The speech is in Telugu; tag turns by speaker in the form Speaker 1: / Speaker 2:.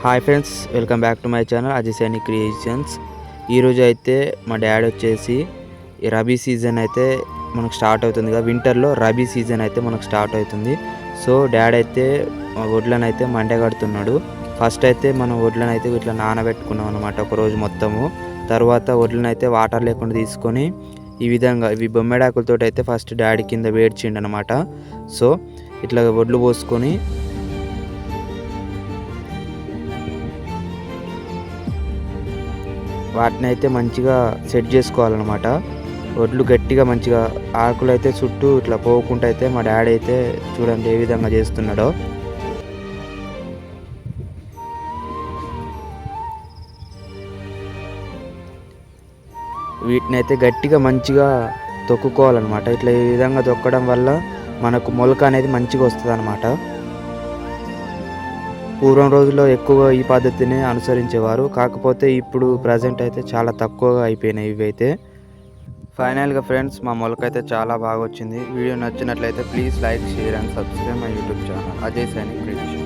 Speaker 1: Hi friends, welcome back to my channel Ajay Saini creations. ఈరోజు అయితే మా డాడీ వచ్చేసి ఈ రబీ సీజన్ అయితే మనకు స్టార్ట్ అవుతుంది కదా, వింటర్లో రబీ సీజన్ అయితే మనకు స్టార్ట్ అవుతుంది. సో డాడీ అయితే వడ్లను అయితే మండే కడుతున్నాడు. ఫస్ట్ అయితే మనం వడ్లను అయితే ఇట్లా నానబెట్టుకున్నాం అనమాట ఒకరోజు మొత్తము. తర్వాత వడ్లను అయితే వాటర్ లేకుండా తీసుకొని ఈ విధంగా ఇవి బొమ్మెడాకులతో అయితే ఫస్ట్ డాడీ కింద వేడ్చిండు అనమాట. సో ఇట్లా వడ్లు పోసుకొని వాటిని అయితే మంచిగా సెట్ చేసుకోవాలన్నమాట. వడ్లు గట్టిగా మంచిగా ఆకులు అయితే చుట్టూ ఇట్లా పోకుండా అయితే మా డాడీ అయితే చూడండి ఏ విధంగా చేస్తున్నాడో. వీటిని అయితే గట్టిగా మంచిగా తొక్కుకోవాలన్నమాట. ఇట్లా ఈ విధంగా తొక్కడం వల్ల మనకు మొలక అనేది మంచిగా వస్తుంది అన్నమాట. పూర్వం రోజుల్లో ఎక్కువ ఈ పద్ధతిని అనుసరించేవారు. కాకపోతే ఇప్పుడు ప్రజెంట్ అయితే చాలా తక్కువగా అయిపోయినాయి ఇవైతే. ఫైనల్గా ఫ్రెండ్స్, మా మొలక అయితే చాలా బాగా వచ్చింది. వీడియో నచ్చినట్లయితే please like, share and subscribe my YouTube channel Ajay Saini creations.